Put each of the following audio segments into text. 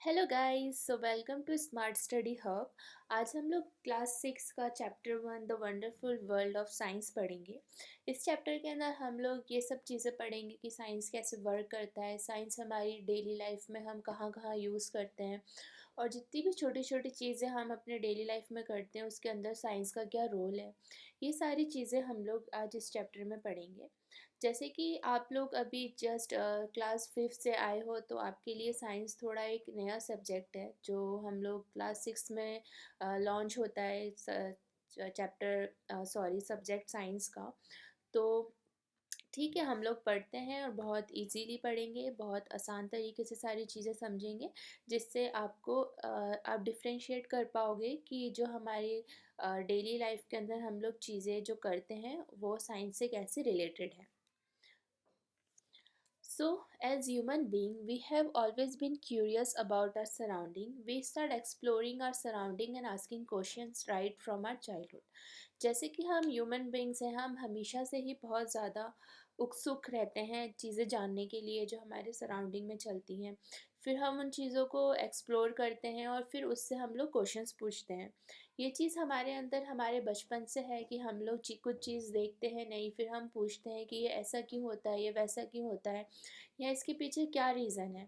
Hello guys, so welcome to smart study hub. आज हम लोग क्लास 6 का chapter 1 the wonderful world of science पढ़ेंगे। इस चैप्टर के अंदर हम लोग ये सब चीज़ें पढ़ेंगे कि साइंस कैसे वर्क करता है, साइंस हमारी डेली लाइफ में हम कहाँ कहाँ यूज़ करते हैं और जितनी भी छोटी छोटी चीज़ें हम अपने डेली लाइफ में करते हैं उसके अंदर साइंस का क्या रोल है। ये सारी चीज़ें हम लोग आज इस चैप्टर में पढ़ेंगे। जैसे कि आप लोग अभी जस्ट क्लास 5 से आए हो तो आपके लिए साइंस थोड़ा एक नया सब्जेक्ट है जो हम लोग क्लास 6 में लॉन्च होता है चैप्टर सॉरी सब्जेक्ट साइंस का। तो ठीक है, हम लोग पढ़ते हैं और बहुत इजीली पढ़ेंगे, बहुत आसान तरीके से सारी चीज़ें समझेंगे जिससे आपको आप डिफ्रेंशिएट कर पाओगे कि जो हमारी डेली लाइफ के अंदर हम लोग चीज़ें जो करते हैं वो साइंस से कैसे रिलेटेड है। So, as human being, we have always been curious about our surrounding. We start exploring our surrounding and asking questions right from our childhood. जैसे कि हम ह्यूमन बींग्स हैं, हम हमेशा से ही बहुत ज़्यादा उत्सुक रहते हैं चीज़ें जानने के लिए जो हमारे सराउंडिंग में चलती हैं। फिर हम उन चीज़ों को एक्सप्लोर करते हैं और फिर उससे हम लोग क्वेश्चंस पूछते हैं। ये चीज़ हमारे अंदर हमारे बचपन से है कि हम लोग कुछ चीज़ देखते हैं नहीं, फिर हम पूछते हैं कि ये ऐसा क्यों होता है, ये वैसा क्यों होता है, या इसके पीछे क्या रीज़न है।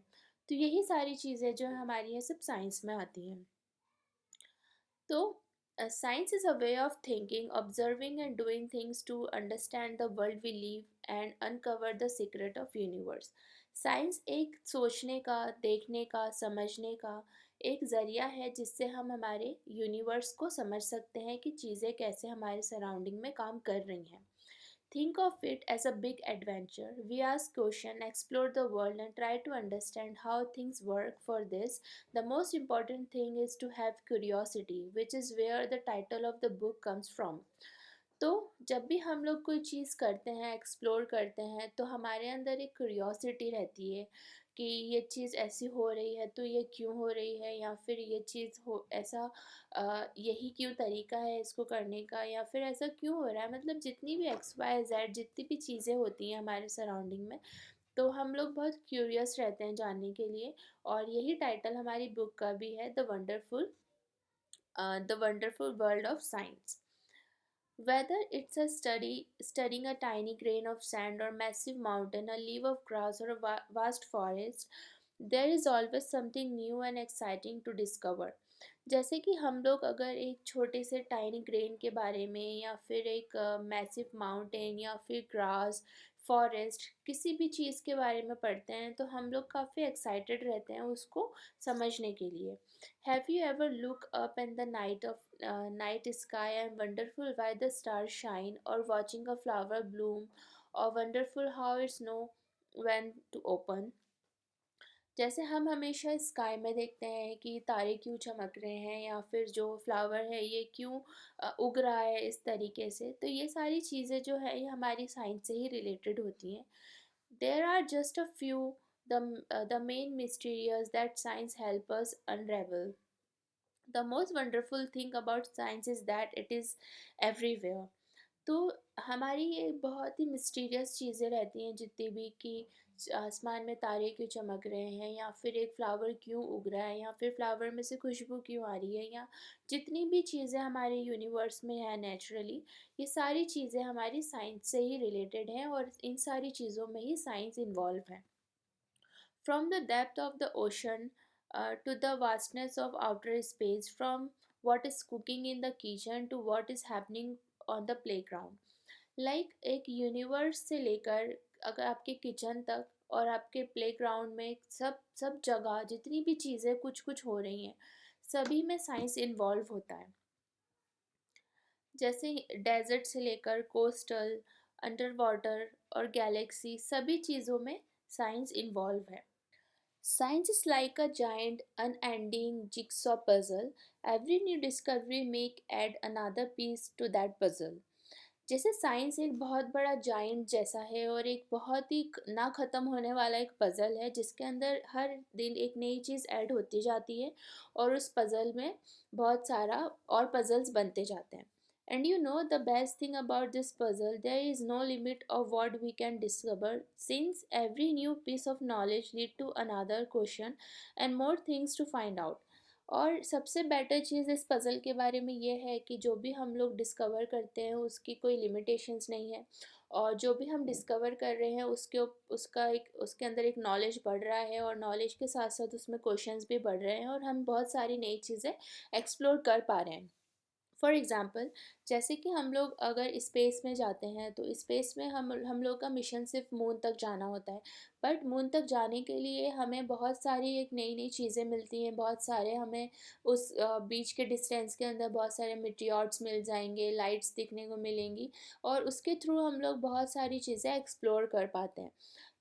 तो यही सारी चीज़ें जो हमारी हैं सब साइंस में आती हैं। तो science is a way of thinking, observing and doing things to understand the world we live and uncover the secret of universe. Science एक सोचने का, देखने का, समझने का एक ज़रिया है जिससे हम हमारे यूनिवर्स को समझ सकते हैं कि चीज़ें कैसे हमारे सराउंडिंग में काम कर रही हैं। Think of it as a big adventure. We ask questions, explore the world, and try to understand how things work. For this, the most important thing is to have curiosity, which is where the title of the book comes from. तो जब भी हम लोग कोई चीज़ करते हैं, explore करते हैं, तो हमारे अंदर एक क्यूरियोसिटी रहती है कि ये चीज़ ऐसी हो रही है तो ये क्यों हो रही है, या फिर ये चीज़ हो ऐसा यही क्यों तरीका है इसको करने का, या फिर ऐसा क्यों हो रहा है। मतलब जितनी भी एक्स वाई जेड जितनी भी चीज़ें होती हैं हमारे सराउंडिंग में, तो हम लोग बहुत क्यूरियस रहते हैं जानने के लिए। और यही टाइटल हमारी बुक का भी है, the wonderful world of science. Whether it's a studying a tiny grain of sand or massive mountain, a leaf of grass or a vast forest, there is always something new and exciting to discover. जैसे कि हम लोग अगर एक छोटे से tiny grain के बारे में या फिर एक मैसिव माउंटेन या फिर ग्रास फॉरेस्ट किसी भी चीज़ के बारे में पढ़ते हैं तो हम लोग काफ़ी एक्साइटेड रहते हैं उसको समझने के लिए। Have you ever looked up in the night sky and wonderful why the stars shine, or watching a flower bloom, or wonderful how it's know when to open? जैसे हम हमेशा स्काई में देखते हैं कि तारे क्यों चमक रहे हैं या फिर जो फ्लावर है ये क्यों उग रहा है इस तरीके से, तो ये सारी चीज़ें जो है ये हमारी साइंस से ही रिलेटेड होती हैं। There are just a few the main mysterious that science help us unravel. The most wonderful thing about science is that it is everywhere. तो हमारी ये बहुत ही मिस्टीरियस चीज़ें रहती हैं जितनी भी कि आसमान में तारे क्यों चमक रहे हैं, या फिर एक फ्लावर क्यों उग रहा है, या फिर फ्लावर में से खुशबू क्यों आ रही है, या जितनी भी चीज़ें हमारे यूनिवर्स में है नेचुरली, ये सारी चीज़ें हमारी साइंस से ही रिलेटेड हैं और इन सारी चीज़ों में ही साइंस इन्वॉल्व है। From the depth of the ocean to the vastness of outer space, from what is cooking in the kitchen to what is happening on the playground. Like एक universe से लेकर अगर आपके किचन तक और आपके playground में सब सब जगह जितनी भी चीज़ें कुछ कुछ हो रही हैं सभी में साइंस इन्वॉल्व होता है। जैसे डेजर्ट से लेकर कोस्टल, अंडर वाटर और गैलेक्सी सभी चीज़ों में साइंस इन्वॉल्व है। Science is like a giant, unending jigsaw puzzle. Every new discovery make add another piece to that puzzle. जैसे साइंस एक बहुत बड़ा जाइंट जैसा है और एक बहुत ही ना ख़त्म होने वाला एक पज़ल है जिसके अंदर हर दिन एक नई चीज़ ऐड होती जाती है और उस पज़ल में बहुत सारा और पज़ल्स बनते जाते हैं। And you know the best thing about this puzzle, there is no limit of what we can discover, since every new piece of knowledge lead to another question and more things to find out. और सबसे better चीज़ इस puzzle के बारे में ये है कि जो भी हम लोग डिस्कवर करते हैं उसकी कोई लिमिटेशंस नहीं है, और जो भी हम डिस्कवर कर रहे हैं उसका एक उसके अंदर एक नॉलेज बढ़ रहा है, और नॉलेज के साथ साथ उसमें क्वेश्चंस भी बढ़ रहे हैं, और हम बहुत सारी नई चीज़ें एक्सप्लोर कर पा रहे हैं। फॉर एग्ज़ाम्पल, जैसे कि हम लोग अगर स्पेस में जाते हैं तो स्पेस में हम लोग का मिशन सिर्फ मून तक जाना होता है। बट मून तक जाने के लिए हमें बहुत सारी एक नई नई चीज़ें मिलती हैं, बहुत सारे हमें उस बीच के डिस्टेंस के अंदर बहुत सारे मिटियोर्स मिल जाएंगे, लाइट्स दिखने को मिलेंगी, और उसके थ्रू हम लोग बहुत सारी चीज़ें एक्सप्लोर कर पाते हैं।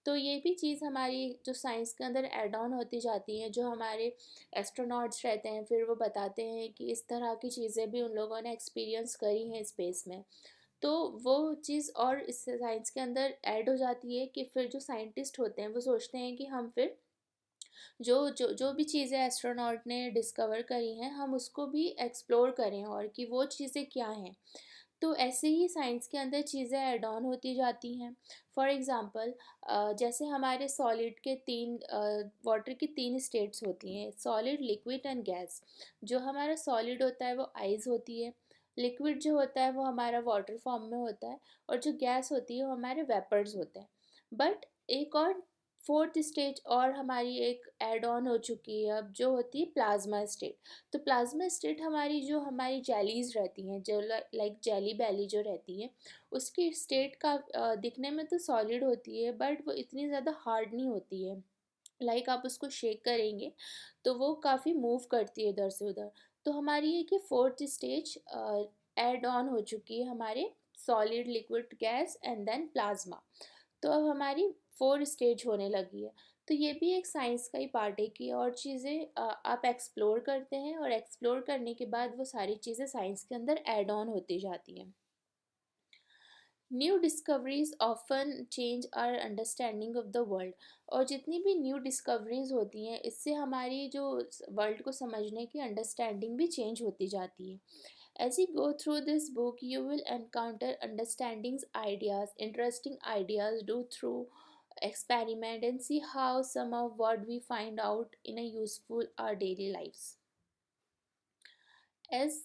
तो ये भी चीज़ हमारी जो साइंस के अंदर ऐड ऑन होती जाती है, जो हमारे एस्ट्रोनॉट्स रहते हैं फिर वो बताते हैं कि इस तरह की चीज़ें भी उन लोगों ने एक्सपीरियंस करी हैं स्पेस में। तो वो चीज़ और इस साइंस के अंदर ऐड हो जाती है कि फिर जो साइंटिस्ट होते हैं वो सोचते हैं कि हम फिर जो भी चीज़ें एस्ट्रोनॉट ने डिस्कवर करी हैं हम उसको भी एक्सप्लोर करें, और कि वो चीज़ें क्या हैं। तो ऐसे ही साइंस के अंदर चीज़ें ऐड ऑन होती जाती हैं। फॉर एग्ज़ाम्पल, जैसे हमारे सॉलिड के वाटर की तीन स्टेट्स होती हैं, सॉलिड, लिक्विड एंड गैस। जो हमारा सॉलिड होता है वो आइस होती है, लिक्विड जो होता है वो हमारा वाटर फॉर्म में होता है, और जो गैस होती है वो हमारे वेपर्स होते हैं। बट एक और फोर्थ स्टेज और हमारी एक ऐड ऑन हो चुकी है अब, जो होती है प्लाज्मा स्टेट। तो प्लाज्मा स्टेट हमारी जो हमारी जेलीज रहती हैं, जो लाइक जेली बेली जो रहती है, उसकी स्टेट का दिखने में तो सॉलिड होती है बट वो इतनी ज़्यादा हार्ड नहीं होती है। लाइक आप उसको शेक करेंगे तो वो काफ़ी मूव करती है इधर से उधर। तो हमारी ये कि फोर्थ स्टेज ऐड ऑन हो चुकी है हमारे solid, liquid, gas and then plasma. तो अब हमारी 4 स्टेज होने लगी है। तो ये भी एक साइंस का ही पार्ट है कि और चीज़ें आप एक्सप्लोर करते हैं, और एक्सप्लोर करने के बाद वो सारी चीज़ें साइंस के अंदर ऐड ऑन होती जाती हैं। New discoveries often change our understanding of the world. और जितनी भी न्यू डिस्कवरीज होती हैं इससे हमारी जो वर्ल्ड को समझने की अंडरस्टैंडिंग भी चेंज होती जाती है। As you go through this book, you will encounter understandings, ideas, interesting ideas, do through experiment and see how some of what we find out in a useful our daily lives. As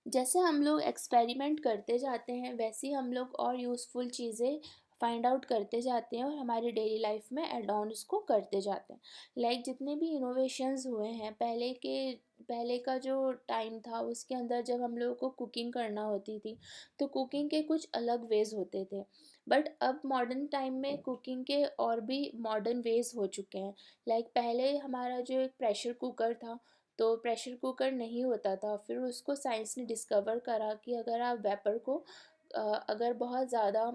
जैसे हम लोग experiment करते जाते हैं वैसे ही हम लोग और यूज़फुल चीज़ें फाइंड आउट करते जाते हैं, और हमारी डेली लाइफ में एड ऑन उसको करते जाते हैं। लाइक जितने भी इनोवेशंस हुए हैं पहले का जो टाइम था उसके अंदर जब हम लोगों को कुकिंग करना होती थी तो कुकिंग के कुछ अलग वेज होते थे। बट अब मॉडर्न टाइम में कुकिंग के और भी मॉडर्न वेज हो चुके हैं। लाइक पहले हमारा जो एक प्रेशर कुकर था, तो प्रेशर कुकर नहीं होता था, फिर उसको साइंस ने डिस्कवर करा कि अगर आप वेपर को अगर बहुत ज़्यादा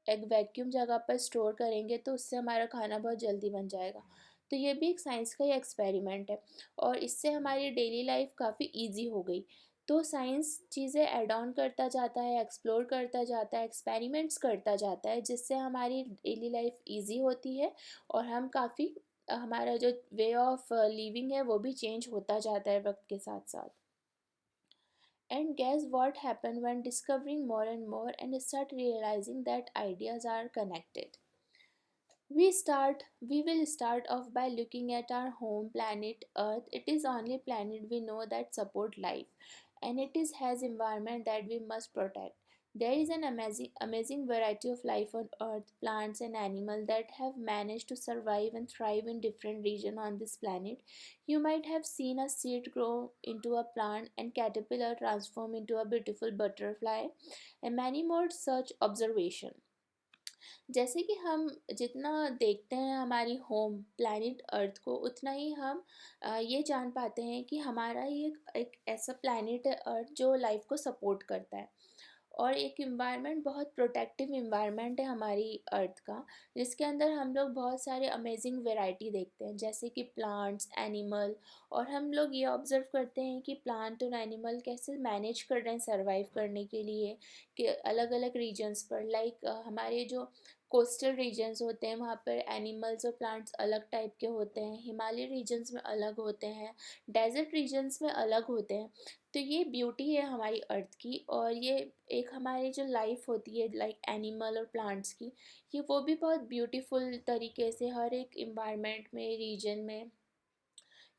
एक वैक्यूम जगह पर स्टोर करेंगे तो उससे हमारा खाना बहुत जल्दी बन जाएगा। तो ये भी एक साइंस का ही एक्सपेरिमेंट है, और इससे हमारी डेली लाइफ काफ़ी इजी हो गई। तो साइंस चीज़ें ऐड ऑन करता जाता है, एक्सप्लोर करता जाता है, एक्सपेरिमेंट्स करता जाता है, जिससे हमारी डेली लाइफ इजी होती है, और हम काफ़ी हमारा जो वे ऑफ लिविंग है वो भी चेंज होता जाता है वक्त के साथ साथ। And guess what happened when discovering more and more and start realizing that ideas are connected. We will start off by looking at our home planet Earth. It is only planet we know that support life, and it is has environment that we must protect. There is an amazing variety of life on Earth, plants and animals that have managed to survive and thrive in different regions on this planet. You might have seen a seed grow into a plant and caterpillar transform into a beautiful butterfly, and many more such observation। जैसे कि हम जितना देखते हैं हमारी home planet earth को, उतना ही हम ये जान पाते हैं कि हमारा ही एक ऐसा प्लैनेट है अर्थ जो लाइफ को सपोर्ट करता है, और एक इन्वायरमेंट बहुत प्रोटेक्टिव इन्वायरमेंट है हमारी अर्थ का, जिसके अंदर हम लोग बहुत सारे अमेजिंग वैरायटी देखते हैं जैसे कि प्लांट्स, एनिमल। और हम लोग ये ऑब्ज़र्व करते हैं कि प्लांट और एनिमल कैसे मैनेज कर रहे हैं सर्वाइव करने के लिए कि अलग अलग रीजन्स पर। लाइक हमारे जो कोस्टल रीजन्स होते हैं, वहाँ पर एनिमल्स और प्लांट्स अलग टाइप के होते हैं, हिमालय रीजन्स में अलग होते हैं, डेजर्ट रीजन्स में अलग होते हैं। तो ये ब्यूटी है हमारी अर्थ की, और ये एक हमारी जो लाइफ होती है लाइक एनिमल और प्लांट्स की, ये वो भी बहुत ब्यूटीफुल तरीके से हर एक इन्वायरमेंट में, रीजन में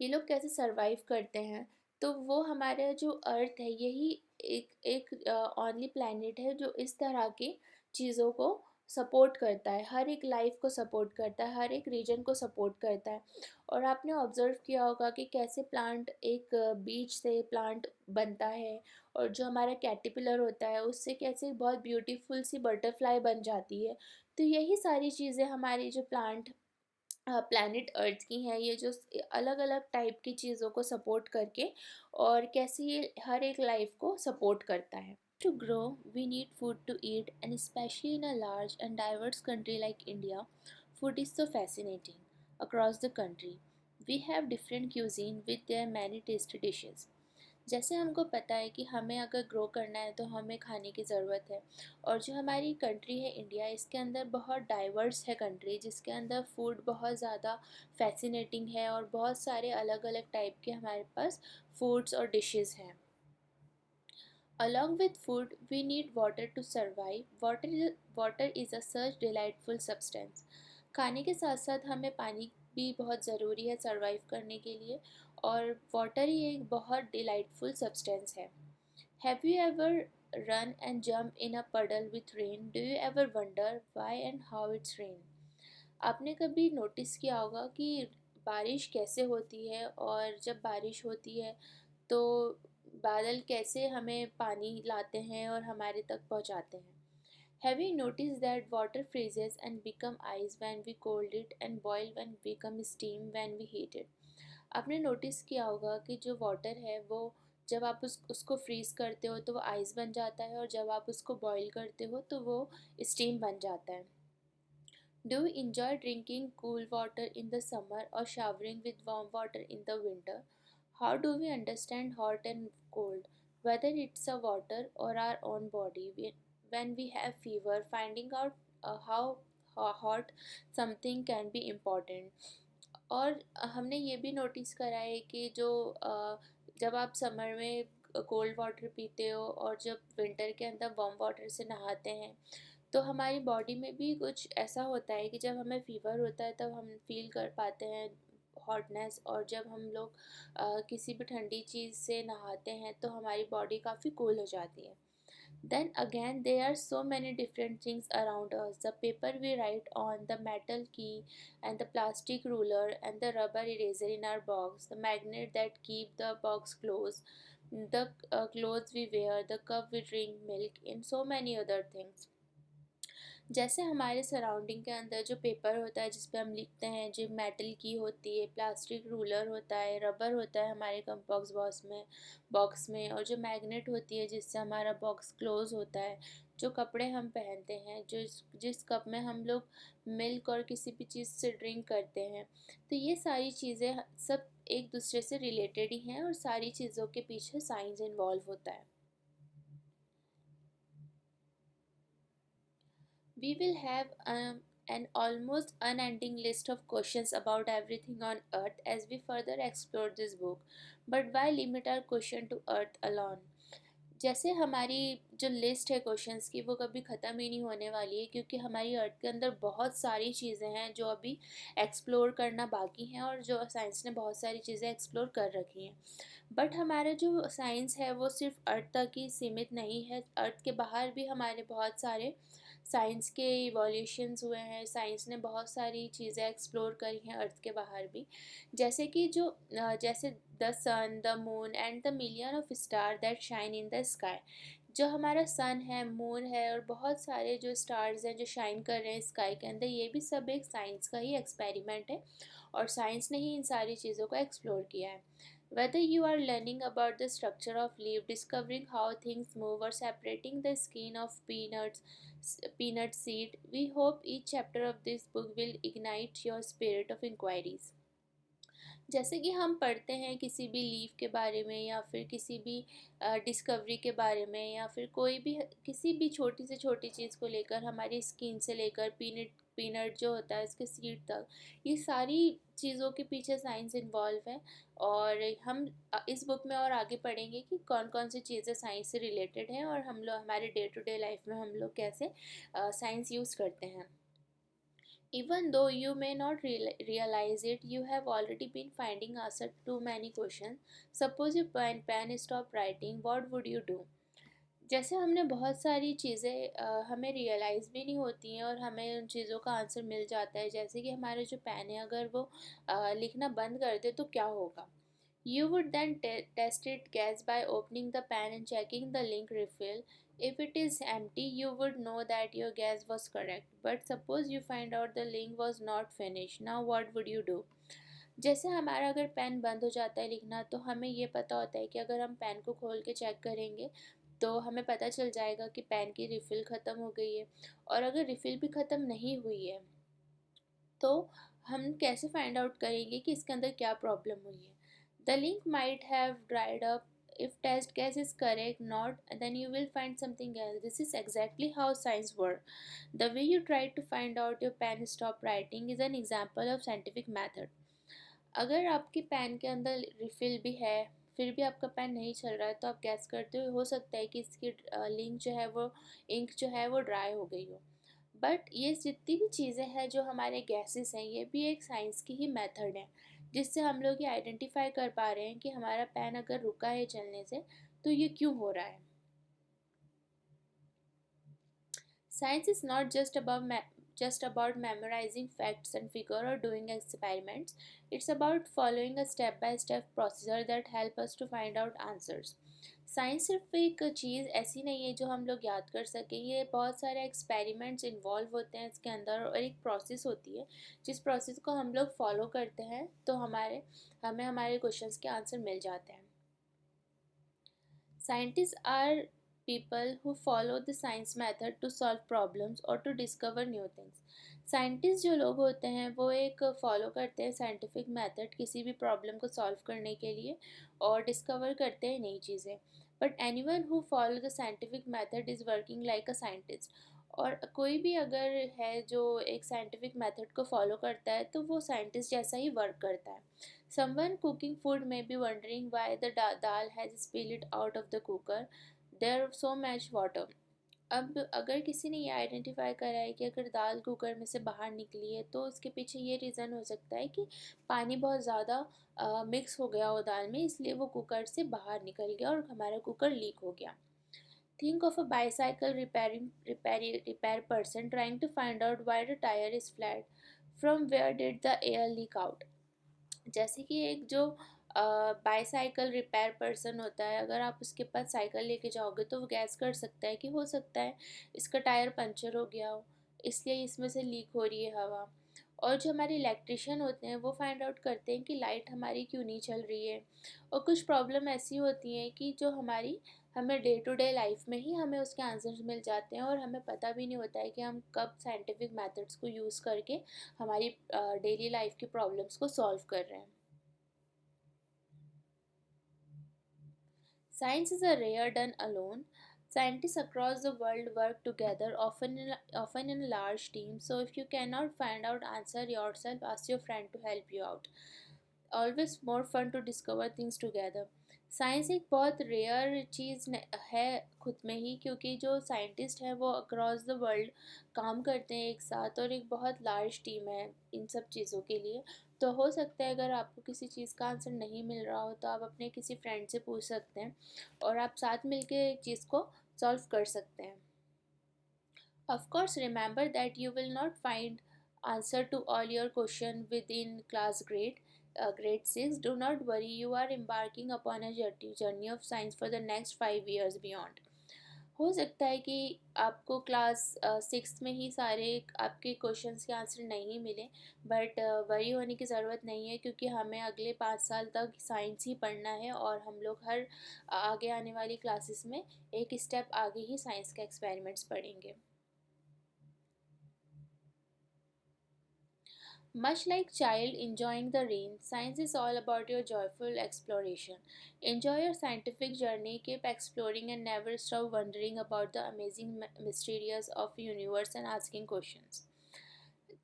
ये लोग कैसे सरवाइव करते हैं। तो वो हमारा जो अर्थ है, यही एक एक ओनली प्लैनेट है जो इस तरह की चीज़ों को सपोर्ट करता है, हर एक लाइफ को सपोर्ट करता है, हर एक रीजन को सपोर्ट करता है। और आपने ऑब्जर्व किया होगा कि कैसे प्लांट, एक बीज से प्लांट बनता है, और जो हमारा कैटरपिलर होता है उससे कैसे बहुत ब्यूटीफुल सी बटरफ्लाई बन जाती है। तो यही सारी चीज़ें हमारी जो प्लैनेट अर्थ की हैं, ये जो अलग अलग टाइप की चीज़ों को सपोर्ट करके, और कैसे ये हर एक लाइफ को सपोर्ट करता है। To grow, we need food to eat, and especially in a large and diverse country like India, food is so fascinating. Across the country, we have different cuisine with their many tasty dishes. जैसे हमको पता है कि हमें अगर grow करना है तो हमें खाने की ज़रूरत है, और जो हमारी कंट्री है इंडिया, इसके अंदर बहुत डाइवर्स है कंट्री, जिसके अंदर फूड बहुत ज़्यादा फैसिनेटिंग है, और बहुत सारे अलग अलग टाइप के हमारे पास फूड्स और डिशेस हैं। Along with food, we need water to survive. Water is a such delightful substance. खाने के साथ साथ हमें पानी भी बहुत ज़रूरी है सर्वाइव करने के लिए, और वाटर ही एक बहुत डिलाइटफुल सब्सटेंस है। Have you ever run and jump in a puddle with rain? Do you ever wonder why and how it's rain? आपने कभी नोटिस किया होगा कि बारिश कैसे होती है, और जब बारिश होती है तो बादल कैसे हमें पानी लाते हैं और हमारे तक पहुंचाते हैं। Have you noticed that water freezes and become ice when we cold it and boil when become steam when we heat it? आपने नोटिस किया होगा कि जो वाटर है वो, जब आप उसको फ्रीज़ करते हो तो वो आइस बन जाता है, और जब आप उसको बॉईल करते हो तो वो स्टीम बन जाता है। Do you enjoy drinking cool water in the summer or showering with warm water in the winter? How do we understand hot and cold? Whether it's a water or our own body. When we have fever, finding out how hot something can be important. और हमने ये भी notice करा है कि जब आप summer में कोल्ड वाटर पीते हो, और जब विंटर के अंदर वार्म वाटर से नहाते हैं, तो हमारी बॉडी में भी कुछ ऐसा होता है कि जब हमें फ़ीवर होता है तब हम फील कर पाते हैं हॉटनेस, और जब हम लोग किसी भी ठंडी चीज़ से नहाते हैं तो हमारी बॉडी काफ़ी कूल हो जाती है। Then again, there are so many different things around us: the paper we write on, the metal key, and the plastic ruler, and the rubber eraser in our box, the magnet that keep the box closed, the clothes we wear, the cup we drink milk, and so many other things। जैसे हमारे surrounding के अंदर जो paper होता है जिस पे हम लिखते हैं, जो मेटल की होती है, प्लास्टिक रूलर होता है, रबर होता है हमारे कंपास बॉक्स में, और जो मैग्नेट होती है जिससे हमारा बॉक्स क्लोज होता है, जो कपड़े हम पहनते हैं, जो जिस कप में हम लोग मिल्क और किसी भी चीज़ से ड्रिंक करते हैं, तो ये सारी चीज़ें सब एक दूसरे से रिलेटेड ही हैं, और सारी चीज़ों के पीछे साइंस इन्वॉल्व होता है। We will have an almost unending list of questions about everything on Earth as we further explore this book. But why limit our question to Earth alone? जैसे हमारी जो लिस्ट है क्वेश्चंस की, वो कभी ख़त्म ही नहीं होने वाली है, क्योंकि हमारी अर्थ के अंदर बहुत सारी चीज़ें हैं जो अभी एक्सप्लोर करना बाकी हैं, और जो साइंस ने बहुत सारी चीज़ें एक्सप्लोर कर रखी हैं। बट हमारा जो साइंस है वो सिर्फ अर्थ तक ही सीमित नहीं है, अर्थ के बाहर भी हमारे बहुत सारे साइंस के इवोल्यूशंस हुए हैं, साइंस ने बहुत सारी चीज़ें एक्सप्लोर करी हैं अर्थ के बाहर भी। जैसे कि जैसे the sun, the moon and the million of star that shine in the sky. जो हमारा सन है, मून है, और बहुत सारे जो स्टार्स हैं जो शाइन कर रहे हैं स्काई के अंदर, ये भी सब एक साइंस का ही एक्सपेरिमेंट है, और साइंस ने ही इन सारी चीज़ों को एक्सप्लोर किया है। Whether you are learning about the structure of leaf, discovering how things move, or separating the skin of peanut seed, we hope each chapter of this book will ignite your spirit of inquiries. जैसे कि हम पढ़ते हैं किसी भी leaf के बारे में या फिर किसी भी डिस्कवरी के बारे में, या फिर कोई भी किसी भी छोटी से छोटी चीज़ को लेकर, हमारी स्किन से लेकर पीनट पीनट जो होता है उसके सीड तक, ये सारी चीज़ों के पीछे साइंस इन्वॉल्व है। और हम इस बुक में और आगे पढ़ेंगे कि कौन कौन सी चीज़ें साइंस से रिलेटेड हैं और हम लोग हमारे डे टू डे लाइफ में हम लोग कैसे साइंस यूज़ करते हैं। Even though you may not realize it, you have already been finding answer to many questions. Suppose your pen stop writing, what would you do? जैसे हमने बहुत सारी चीज़ें हमें रियलाइज़ भी नहीं होती हैं और हमें उन चीज़ों का आंसर मिल जाता है, जैसे कि हमारे जो पेन है अगर वो लिखना बंद कर दे तो क्या होगा। You would then test it gas by opening the pan and checking the link refill. If it is empty, you would know that your gas was correct. But suppose you find out the link was not finished. Now what would you do? जैसे हमारा अगर pen बंद हो जाता है लिखना, तो हमें ये पता होता है कि अगर हम पेन को खोल के चेक करेंगे तो हमें पता चल जाएगा कि पेन की रिफ़िल ख़त्म हो गई है। और अगर रिफ़िल भी ख़त्म नहीं हुई है तो हम कैसे फाइंड आउट करेंगे कि इसके अंदर क्या प्रॉब्लम हुई है। The link might have dried up, if test guess is correct, not, then you will find something else. This is exactly how science works. The way you try to find out your pen stop writing is an example of scientific method. अगर आपके pen के अंदर refill भी है फिर भी आपका pen नहीं चल रहा है, तो आप गैस करते हो सकता है कि इसकी लिंक जो है वो इंक जो है वो ड्राई हो गई हो। बट ये जितनी भी चीज़ें हैं जो हमारे गैसेस हैं, ये भी एक साइंस की ही मेथड है, जिससे हम लोग ये आइडेंटिफाई कर पा रहे हैं कि हमारा पेन अगर रुका है चलने से तो ये क्यों हो रहा है। Science is not just about memorizing facts and figure or doing experiments. It's about following a step-by-step procedure that help us to find out answers. Science सिर्फ एक चीज़ ऐसी नहीं है जो हम लोग याद कर सकें, ये बहुत सारे एक्सपेरिमेंट्स इन्वॉल्व होते हैं इसके अंदर, और एक प्रोसेस होती है जिस प्रोसेस को हम लोग फॉलो करते हैं तो हमें हमारे क्वेश्चंस के आंसर मिल जाते हैं। Scientists are people who follow the science method to solve problems or to discover new things. Scientist जो लोग होते हैं वो एक फॉलो करते हैं साइंटिफिक मेथड किसी भी प्रॉब्लम को सॉल्व करने के लिए और डिस्कवर करते हैं नई चीज़ें। But anyone who follow the scientific method is working like a scientist. और कोई भी अगर है जो एक साइंटिफिक मेथड को फॉलो करता है तो वो साइंटिस्ट जैसा ही वर्क करता है। Someone cooking food may be wondering why the dal has spilled out of the cooker. There's so much water. अब अगर किसी ने ये आइडेंटिफाई करा है कि अगर दाल कुकर में से बाहर निकली है तो उसके पीछे ये रीज़न हो सकता है कि पानी बहुत ज़्यादा मिक्स हो गया हो दाल में, इसलिए वो कुकर से बाहर निकल गया और हमारा कुकर लीक हो गया। Think of a bicycle repair person trying to find out why the tire is flat. From where did the air leak out? जैसे कि एक जो बाईसाइकिल रिपेयर पर्सन होता है, अगर आप उसके पास साइकिल लेके जाओगे तो वो गैस कर सकता है कि हो सकता है इसका टायर पंचर हो गया हो, इसलिए इसमें से लीक हो रही है हवा। और जो हमारे इलेक्ट्रिशियन होते हैं वो फाइंड आउट करते हैं कि लाइट हमारी क्यों नहीं चल रही है। और कुछ प्रॉब्लम ऐसी होती हैं कि जो हमें डे टू डे लाइफ में ही हमें उसके आंसर्स मिल जाते हैं और हमें पता भी नहीं होता है कि हम कब साइंटिफिक मेथड्स को यूज़ करके हमारी डेली लाइफ की प्रॉब्लम्स को सॉल्व कर रहे हैं। Science is a rare done alone. Scientists across the world work together, often in large teams. So if you cannot find out answer yourself, ask your friend to help you out. Always more fun to discover things together. Science एक बहुत rare चीज़ है खुद में ही, क्योंकि जो scientist हैं वो across the world काम करते हैं एक साथ और एक बहुत लार्ज टीम है इन सब चीज़ों के लिए। तो हो सकता है अगर आपको किसी चीज़ का आंसर नहीं मिल रहा हो तो आप अपने किसी फ्रेंड से पूछ सकते हैं और आप साथ मिलके एक चीज़ को सॉल्व कर सकते हैं। Of course, remember that you will not find answer to all your question within class grade 6. Do not worry, you are embarking upon a journey of science for the next 5 years beyond. हो सकता है कि आपको class six में ही सारे आपके questions के answer नहीं मिले, बट वरी होने की ज़रूरत नहीं है, क्योंकि हमें अगले 5 साल तक साइंस ही पढ़ना है और हम लोग हर आगे आने वाली क्लासेस में एक स्टेप आगे ही साइंस के एक्सपेरिमेंट्स पढ़ेंगे। Much like child enjoying the rain, science is all about your joyful exploration. Enjoy your scientific journey, keep exploring and never stop wondering about the amazing mysteries of universe and asking questions.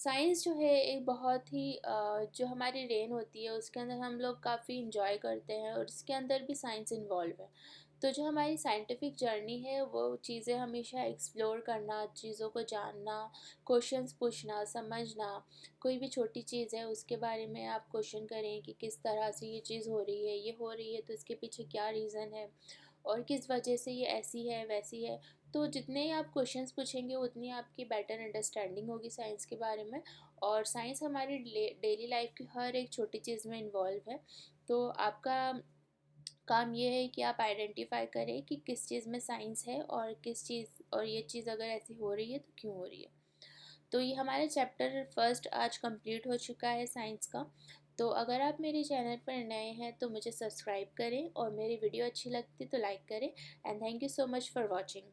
Science जो है एक बहुत ही जो हमारी rain होती है उसके अंदर हम लोग काफ़ी इंजॉय करते हैं और इसके अंदर भी साइंस इन्वॉल्व है। तो जो हमारी साइंटिफिक जर्नी है वो चीज़ें हमेशा एक्सप्लोर करना, चीज़ों को जानना, क्वेश्चंस पूछना, समझना। कोई भी छोटी चीज़ है उसके बारे में आप क्वेश्चन करें कि किस तरह से ये चीज़ हो रही है, ये हो रही है तो इसके पीछे क्या रीज़न है और किस वजह से ये ऐसी है वैसी है। तो जितने ही आप क्वेश्चंस पूछेंगे उतनी आपकी बेटर अंडरस्टैंडिंग होगी साइंस के बारे में। और साइंस हमारी डेली लाइफ की हर एक छोटी चीज़ में इन्वॉल्व है। तो आपका काम ये है कि आप आइडेंटिफाई करें कि किस चीज़ में साइंस है और किस चीज़, और ये चीज़ अगर ऐसी हो रही है तो क्यों हो रही है। तो ये हमारा चैप्टर फर्स्ट आज कंप्लीट हो चुका है साइंस का। तो अगर आप मेरे चैनल पर नए हैं तो मुझे सब्सक्राइब करें और मेरी वीडियो अच्छी लगती तो लाइक करें। And thank you so much for watching.